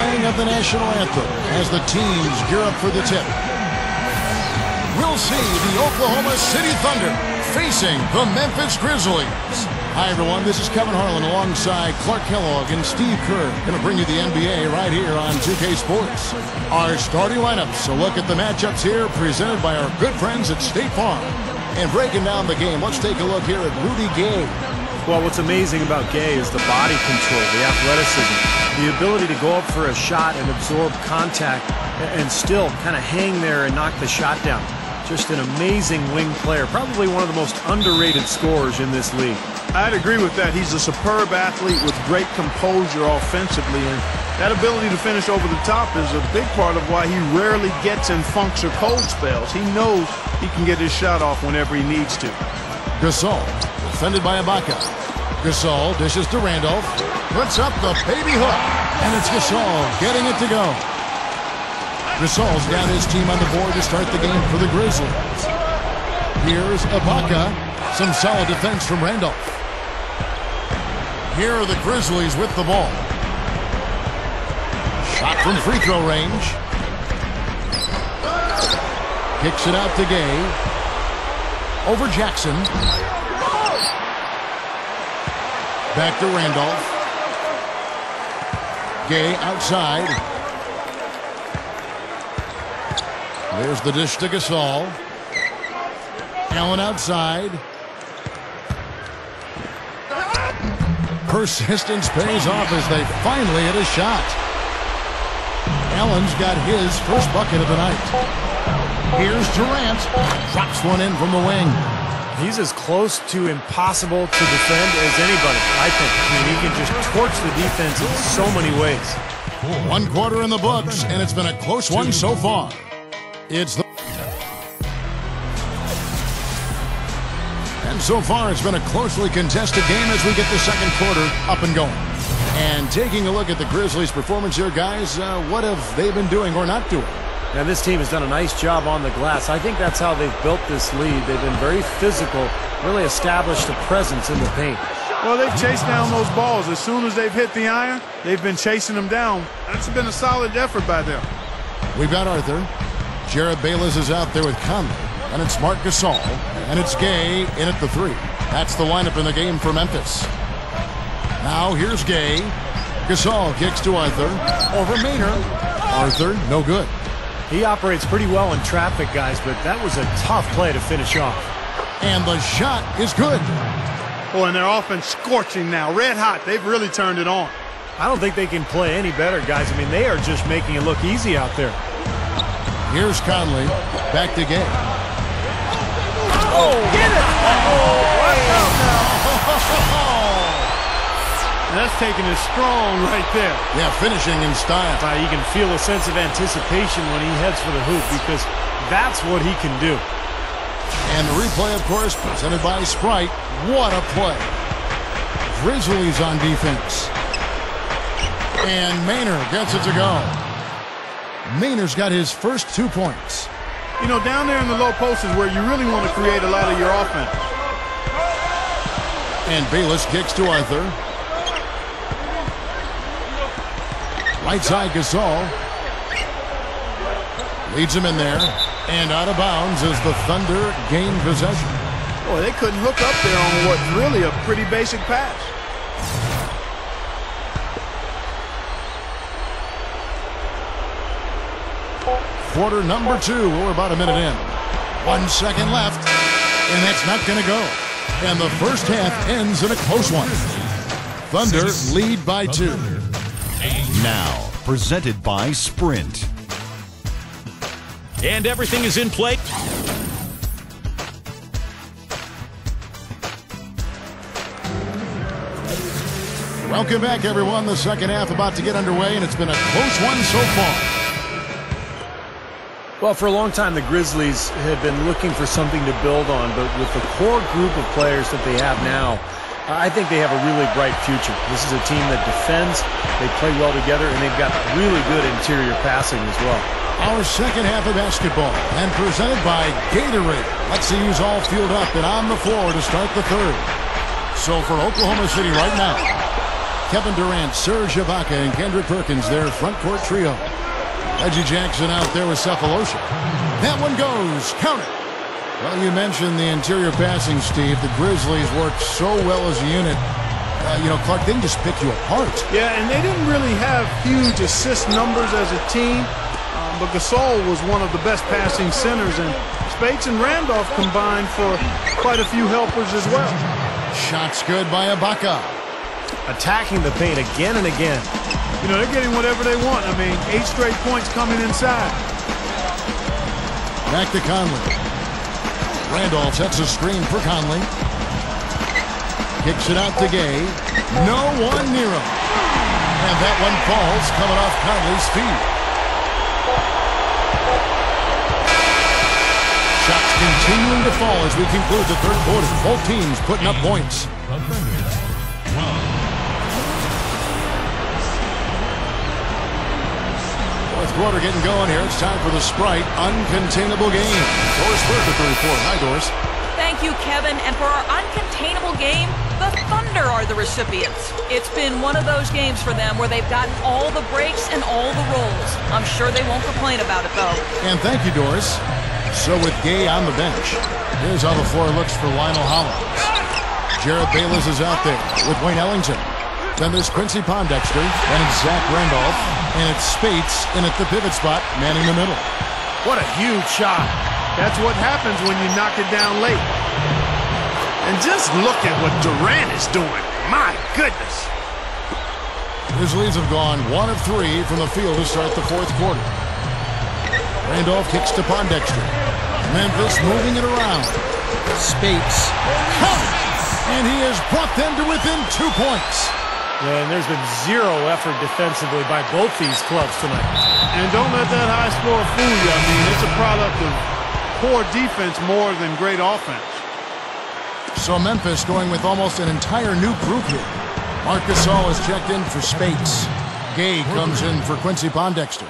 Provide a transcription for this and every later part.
Of the national anthem as the teams gear up for the tip. We'll see the Oklahoma City Thunder facing the Memphis Grizzlies. Hi everyone, this is Kevin Harlan alongside Clark Kellogg and Steve Kerr. Going to bring you the NBA right here on 2K Sports. Our starting lineups, a look at the matchups here presented by our good friends at State Farm. And breaking down the game, let's take a look here at Rudy Gay. Well, what's amazing about Gay is the body control, the athleticism, the ability to go up for a shot and absorb contact and still kind of hang there and knock the shot down. Just an amazing wing player, probably one of the most underrated scorers in this league. I'd agree with that. He's a superb athlete with great composure offensively, and that ability to finish over the top is a big part of why he rarely gets in funks or cold spells. He knows he can get his shot off whenever he needs to. Gasol, defended by Ibaka. Gasol dishes to Randolph, puts up the baby hook, and it's Gasol getting it to go. Gasol's got his team on the board to start the game for the Grizzlies. Here's Ibaka, some solid defense from Randolph. Here are the Grizzlies with the ball. Shot from free throw range. Kicks it out to Gay. Over Jackson. Back to Randolph. Gay outside. There's the dish to Gasol. Allen outside. Persistence pays off as they finally hit a shot. Allen's got his first bucket of the night. Here's Durant. Drops one in from the wing. He's as close to impossible to defend as anybody, I think. I mean, he can just torch the defense in so many ways. 1 quarter in the books, and it's been a close one so far. It's the... And so far, it's been a closely contested game as we get the second quarter up and going. And taking a look at the Grizzlies' performance here, guys, what have they been doing or not doing? Now, this team has done a nice job on the glass. I think that's how they've built this lead. They've been very physical, really established a presence in the paint. Well, they've chased down those balls. As soon as they've hit the iron, they've been chasing them down. That's been a solid effort by them. We've got Arthur. Jared Bayless is out there with Conley. And it's Marc Gasol. And it's Gay in at the 3. That's the lineup in the game for Memphis. Now here's Gay. Gasol kicks to Arthur. Over Maynard. Arthur, no good. He operates pretty well in traffic, guys, but that was a tough play to finish off. And the shot is good. Oh, and their offense scorching now. Red hot. They've really turned it on. I don't think they can play any better, guys. I mean, they are just making it look easy out there. Here's Conley. Back to Gay. Oh, get it! Oh, watch out now. That's taking it strong right there. Yeah, finishing in style. You can feel a sense of anticipation when he heads for the hoop because that's what he can do. And the replay, of course, presented by Sprite. What a play. Grizzlies on defense. And Maynard gets it to go. Maynard's got his first 2 points. You know, down there in the low post is where you really want to create a lot of your offense. And Bayless kicks to Arthur. Right side Gasol. Leads him in there. And out of bounds as the Thunder gain possession. Boy, they couldn't hook up there on what's really a pretty basic pass. Quarter number 2. We're about a minute in. 1 second left. And that's not going to go. And the first half ends in a close one. Thunder lead by 2. Now, presented by Sprint. And everything is in play. Welcome back, everyone. The second half about to get underway, and it's been a close one so far. Well, for a long time, the Grizzlies have been looking for something to build on, but with the core group of players that they have now, I think they have a really bright future. This is a team that defends, they play well together, and they've got really good interior passing as well. Our second half of basketball, and presented by Gatorade. Let's see who's all filled up and on the floor to start the third. So for Oklahoma City right now, Kevin Durant, Serge Ibaka, and Kendrick Perkins, their front court trio. Reggie Jackson out there with Cephalosha. That one goes. Count it. Well, you mentioned the interior passing, Steve. The Grizzlies work so well as a unit. Clark, they can just pick you apart. Yeah, and they didn't really have huge assist numbers as a team, but Gasol was one of the best passing centers, and Spates and Randolph combined for quite a few helpers as well. Shots good by Ibaka. Attacking the paint again and again. They're getting whatever they want. 8 straight points coming inside. Back to Conley. Randolph sets a screen for Conley. Kicks it out to Gay. No one near him. And that one falls, coming off Conley's feet. Shots continuing to fall as we conclude the third quarter. Both teams putting up points. Fourth quarter getting going here. It's time for the Sprite Uncontainable Game. Doris Burke at the report. Hi, Doris. Thank you, Kevin. And for our uncontainable game, the Thunder are the recipients. It's been one of those games for them where they've gotten all the breaks and all the rolls. I'm sure they won't complain about it, though. And thank you, Doris. So with Gay on the bench, here's how the floor looks for Lionel Hollins. Jared Bayless is out there with Wayne Ellington. Then there's Quincy Pondexter, and it's Zach Randolph, and it's Spates in at the pivot spot, manning the middle. What a huge shot. That's what happens when you knock it down late. And just look at what Durant is doing. My goodness. Grizzlies have gone 1 of 3 from the field to start the fourth quarter. Randolph kicks to Pondexter. Memphis moving it around. Spates. And he has brought them to within 2 points. And there's been zero effort defensively by both these clubs tonight. And don't let that high score fool you. It's a product of poor defense more than great offense. So Memphis going with almost an entire new group here. Marc Gasol is checked in for Spates. Gay comes in for Quincy Pondexter.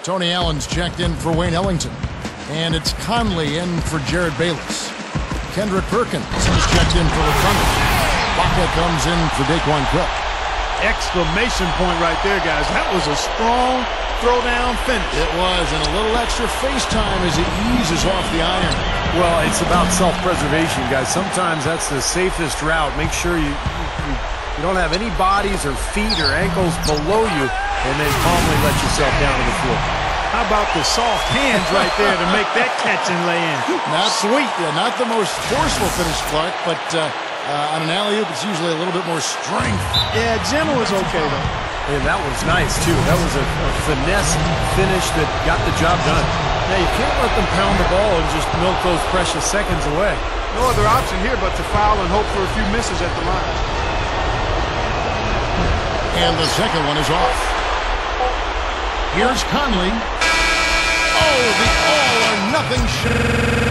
Tony Allen's checked in for Wayne Ellington. And it's Conley in for Jared Bayless. Kendrick Perkins is checked in for the Thunder. Ibaka comes in for Daquan Cook. Exclamation point right there, guys. That was a strong throwdown finish. It was, and a little extra face time as it eases off the iron. Well, it's about self-preservation, guys. Sometimes that's the safest route. Make sure you don't have any bodies or feet or ankles below you, and then calmly let yourself down to the floor. How about the soft hands right there to make that catch and lay in? Not sweet. Yeah, not the most forceful finish, Clark, but on an alley-oop, it's usually a little bit more strength. Yeah, gentle is okay, though. And that was nice, too. That was a finesse finish that got the job done. Yeah, you can't let them pound the ball and just milk those precious seconds away. No other option here but to foul and hope for a few misses at the line. And the second one is off. Here's Conley. Oh, the all-or-nothing shot.